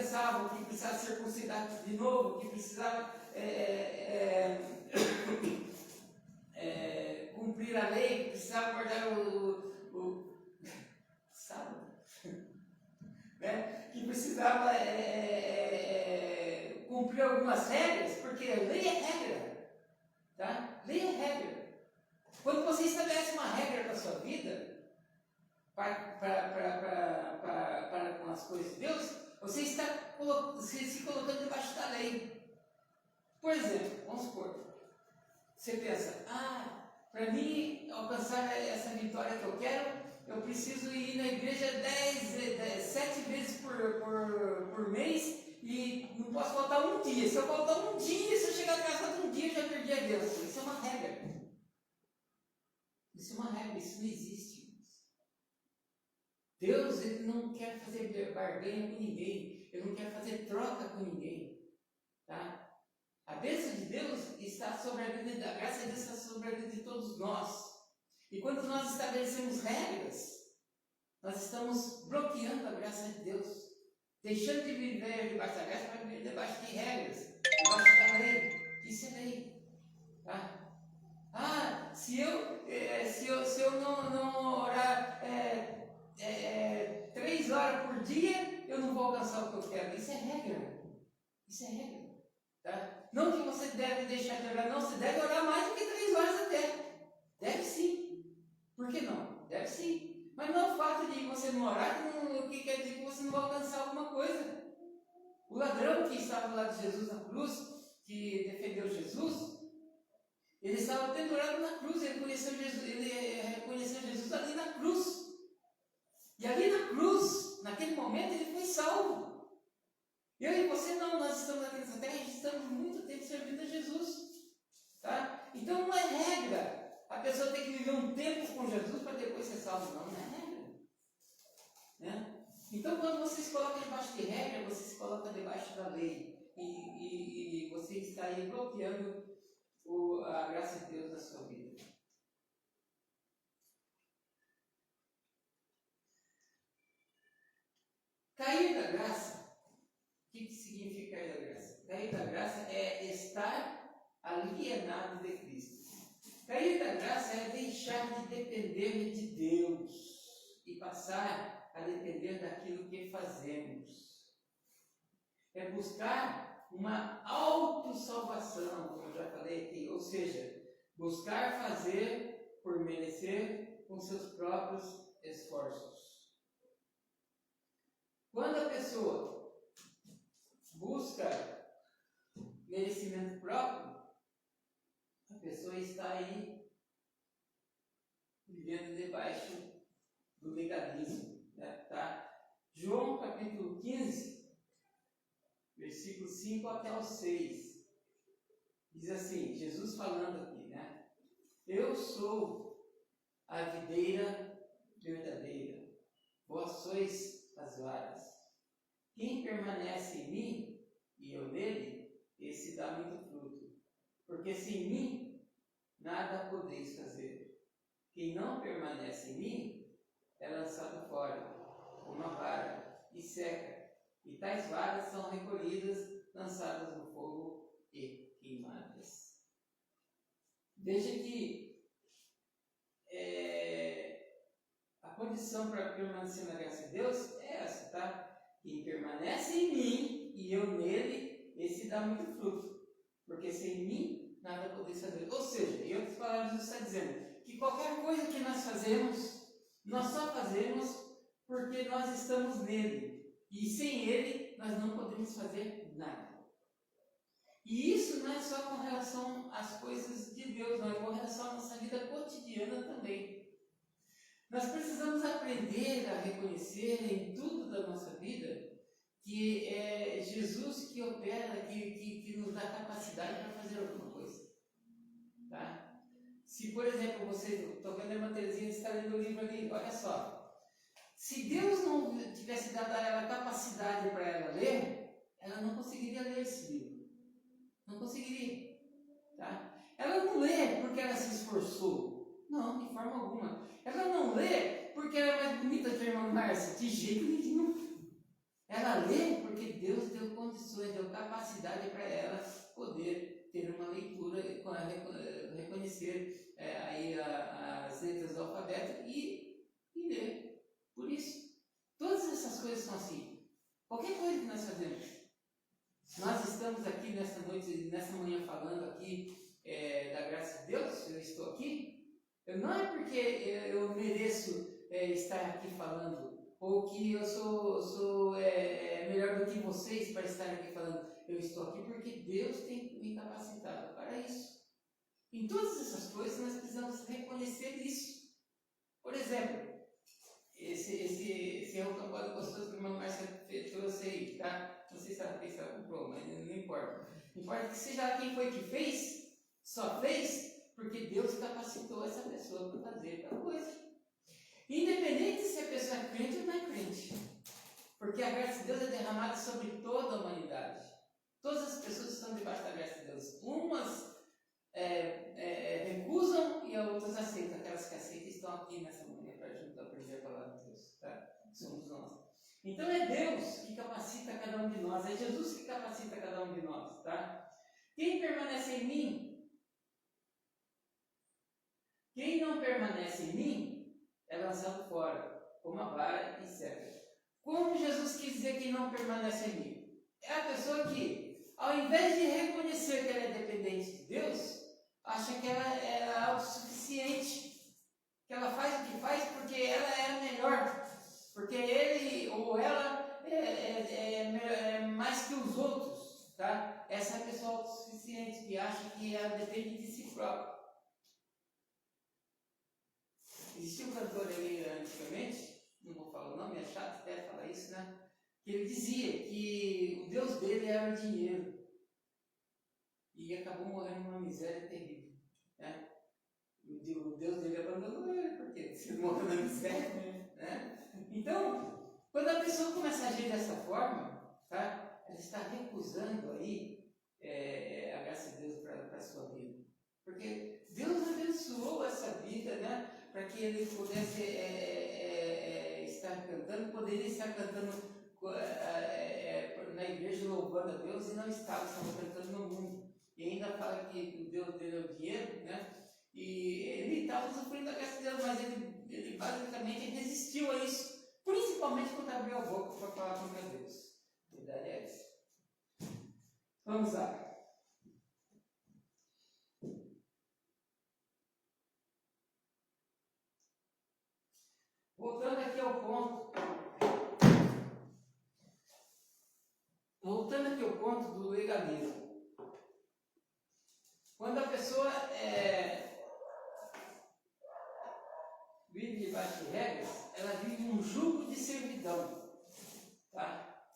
pensavam que precisava circuncidar de novo, que precisava cumprir a lei, que precisava guardar o sábado, né? Que precisava cumprir algumas regras, porque lei é regra, tá? Lei é regra. Quando você estabelece uma regra para a sua vida, para com as coisas de Deus, você está se colocando debaixo da lei. Por exemplo, vamos supor, você pensa, para mim alcançar essa vitória que eu quero, eu preciso ir na igreja 7 vezes por mês e não posso faltar um dia. Se eu faltar um dia, se eu chegar atrasado um dia, eu já perdi a bênção. Isso é uma regra. Isso é uma regra, isso não existe. Deus, ele não quer fazer barganha com ninguém, ele não quer fazer troca com ninguém, tá? A bênção de Deus está sobre a vida, a graça de Deus está sobre a vida de todos nós. E quando nós estabelecemos regras, nós estamos bloqueando a graça de Deus, deixando de viver debaixo da graça para viver debaixo de regras, debaixo da lei. Isso é lei, tá? Se eu não orar 3 horas por dia, eu não vou alcançar o que eu quero. Isso é regra. Isso é regra. Tá? Não que você deve deixar de orar, não. Você deve orar mais do que 3 horas até. Deve sim. Por que não? Deve sim. Mas não é o fato de você não orar que quer dizer que você não vai alcançar alguma coisa. O ladrão que estava lá de Jesus na cruz, que defendeu Jesus, ele estava pendurado na cruz, ele reconheceu Jesus ali na cruz. E ali na cruz, naquele momento, ele foi salvo. Eu e você não, nós estamos aqui nessa terra, estamos muito tempo servindo a Jesus. Tá? Então não é regra. A pessoa tem que viver um tempo com Jesus para depois ser salvo. Não é regra. Né? Então quando você se coloca debaixo de regra, você se coloca debaixo da lei. E você está aí bloqueando a graça de Deus na sua vida. Cair da graça. O que significa cair da graça? Cair da graça é estar alienado de Cristo. Cair da graça é deixar de depender de Deus e passar a depender daquilo que fazemos. É buscar uma autossalvação, como eu já falei aqui, ou seja, buscar fazer por merecer com seus próprios esforços. Quando a pessoa busca merecimento próprio, a pessoa está aí vivendo debaixo do legalismo. Né? Tá? João capítulo 15, versículo 5 até o 6, diz assim, Jesus falando aqui, né? Eu sou a videira verdadeira, vós sois as varas. Quem permanece em mim e eu nele, esse dá muito fruto. Porque sem mim nada podeis fazer. Quem não permanece em mim é lançado fora, como uma vara, e seca. E tais varas são recolhidas, lançadas no fogo e queimadas. Veja que a condição para permanecer na graça de Deus é essa, tá? Quem permanece em mim e eu nele, esse dá muito fruto. Porque sem mim, nada podeis fazer. Ou seja, em outras palavras, Jesus está dizendo que qualquer coisa que nós fazemos, nós só fazemos porque nós estamos nele. E sem ele, nós não podemos fazer nada. E isso não é só com relação às coisas de Deus, não é com relação à nossa vida cotidiana também. Nós precisamos aprender a reconhecer em tudo da nossa vida que é Jesus que opera, que nos dá capacidade para fazer alguma coisa. Tá? Se, por exemplo, você, estou vendo a irmã Terezinha, está lendo o livro ali, olha só. Se Deus não tivesse dado a ela capacidade para ela ler, ela não conseguiria ler esse livro. Não conseguiria. Tá? Ela não lê porque ela se esforçou. Não, de forma alguma. Ela não lê porque ela é mais bonita que a irmã Márcia. De jeito nenhum. Ela lê porque porque Deus deu condições, deu capacidade para elas poder ter uma leitura, reconhecer aí as letras do alfabeto e ler. Por isso, todas essas coisas são assim. Qualquer coisa que nós fazemos, nós estamos aqui nessa noite, nessa manhã falando aqui da graça de Deus, eu estou aqui, não é porque eu mereço estar aqui falando, ou que eu sou melhor do que vocês para estar aqui falando. Eu estou aqui porque Deus tem me capacitado para isso. Em todas essas coisas nós precisamos reconhecer isso. Por exemplo, esse rocambole gostoso que a irmã Márcia trouxe aí, tá? Não sei se ela comprou, mas não importa. Importa que seja quem foi que fez, só fez porque Deus capacitou essa pessoa para fazer tal coisa. Independente se a pessoa é crente ou não é crente. Porque a graça de Deus é derramada sobre toda a humanidade. Todas as pessoas estão debaixo da graça de Deus. Umas recusam e outras aceitam. Aquelas que aceitam estão aqui nessa manhã para junto aprender a palavra de Deus. Tá? Somos nós. Então é Deus que capacita cada um de nós. É Jesus que capacita cada um de nós. Tá? Quem permanece em mim, quem não permanece em mim, é lançado fora, como a vara e seca. Como Jesus quis dizer que não permanece em mim? É a pessoa que, ao invés de reconhecer que ela é dependente de Deus, acha que ela é autossuficiente, que ela faz o que faz porque ela é a melhor, porque ele ou ela é mais que os outros, tá? Essa é a pessoa autossuficiente que acha que ela depende de si própria. Existia um cantor aí antigamente, não vou falar o nome, é chato até falar isso, né? Que ele dizia que o Deus dele era o dinheiro. E acabou morrendo numa miséria terrível. Né? O Deus dele abandonou ele, porque se ele morreu na miséria. Né? Então, quando a pessoa começa a agir dessa forma, tá? Ela está recusando aí a graça de Deus para a sua vida. Porque Deus abençoou essa vida, né? Para que ele pudesse estar cantando, poderia estar cantando na igreja louvando a Deus e não estava cantando no mundo. E ainda fala que o Deus dele é o dinheiro, né? E ele estava sofrendo da graça de Deus, mas ele basicamente resistiu a isso, principalmente quando abriu a boca para falar contra Deus. A verdade é essa. Vamos lá. Voltando aqui ao ponto do legalismo. Quando a pessoa vive debaixo de regras, ela vive um jugo de servidão. Tá?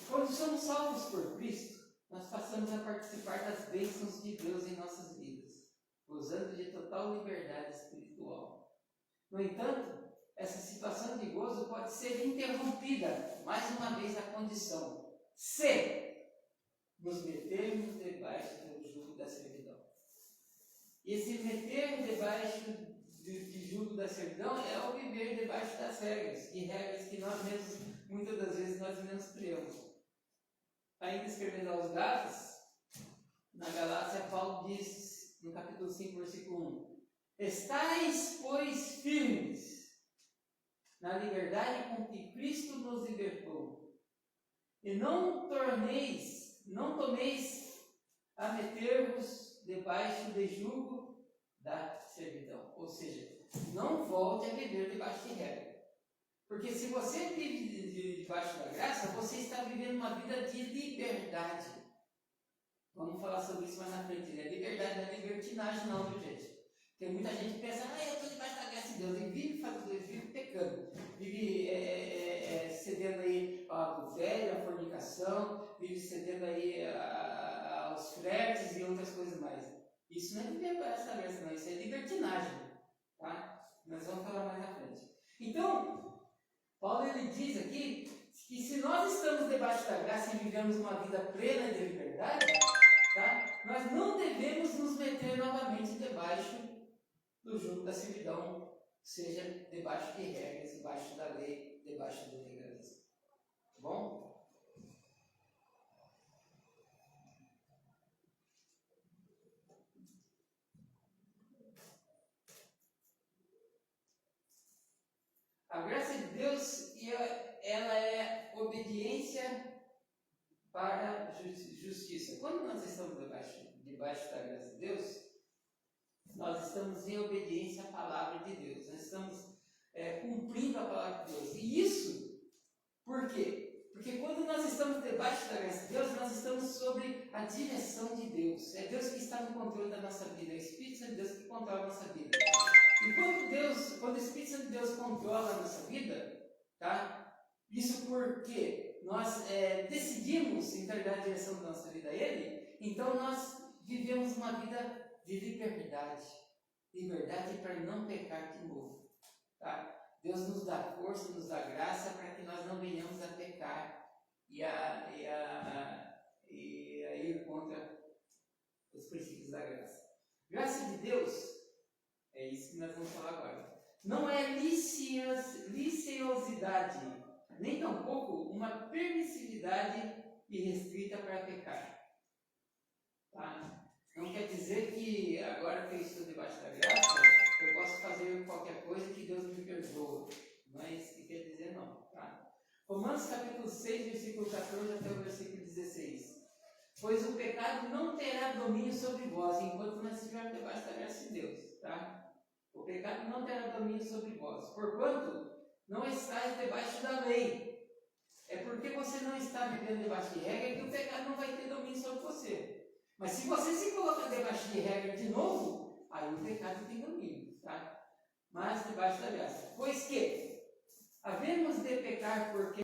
Quando somos salvos por Cristo, nós passamos a participar das bênçãos de Deus em nossas vidas, gozando de total liberdade espiritual. No entanto, essa situação de gozo pode ser interrompida, mais uma vez, à condição se nos metermos debaixo do jugo da servidão. E esse meter debaixo de jugo da servidão é o viver debaixo das regras, e regras que nós mesmos, muitas das vezes, nós menosprezamos. Ainda escrevendo aos Gálatas, na Galácia, Paulo diz, no capítulo 5, versículo 1, estais, pois, firmes na liberdade com que Cristo nos libertou, e não tomeis a meter-vos debaixo de jugo da servidão. Ou seja, não volte a viver debaixo de regra. Porque se você vive debaixo da graça, você está vivendo uma vida de liberdade. Vamos falar sobre isso mais na frente, né? Liberdade não é libertinagem não, viu, gente? Porque muita gente pensa, eu estou debaixo da graça de Deus, e vive pecando, vive cedendo aí ao adultério, à fornicação, vive cedendo aí aos flertes e outras coisas mais. Isso não é viver debaixo da graça não, isso é libertinagem. Tá? Nós vamos falar mais na frente. Então, Paulo ele diz aqui que se nós estamos debaixo da graça e vivemos uma vida plena de liberdade, tá? Nós não devemos nos meter novamente debaixo do jugo da servidão, seja debaixo de regras, debaixo da lei, debaixo do legalismo. Tá bom? justiça. Quando nós estamos debaixo da graça de Deus, nós estamos em obediência à palavra de Deus. Nós estamos cumprindo a palavra de Deus. E isso, por quê? Porque quando nós estamos debaixo da graça de Deus, nós estamos sobre a direção de Deus. É Deus que está no controle da nossa vida. É o Espírito Santo de Deus que controla a nossa vida. E quando o Espírito Santo de Deus controla a nossa vida, tá? Isso porque nós decidimos entregar a direção da nossa vida a Ele, então nós vivemos uma vida de liberdade. Liberdade para não pecar de novo. Tá? Deus nos dá força, nos dá graça para que nós não venhamos a pecar e a ir contra os princípios da graça. Graça de Deus, é isso que nós vamos falar agora. Não é liceosidade, nem tampouco uma permissividade irrestrita para pecar. Tá? Não quer dizer que agora que eu estou debaixo da graça, eu posso fazer qualquer coisa que Deus me perdoa. Não é isso que quer dizer, não. Tá? Romanos capítulo 6, versículo 14 até o versículo 16. Pois o pecado não terá domínio sobre vós, enquanto nós estivermos debaixo da graça de Deus. Tá? O pecado não terá domínio sobre vós, porquanto não estáis debaixo da lei. É porque você não está vivendo debaixo de regra que o pecado não vai ter domínio sobre você. Mas se você se colocar debaixo de regra de novo, aí o pecado tem domínio, tá? Mas debaixo da graça. Pois que, havemos de pecar porque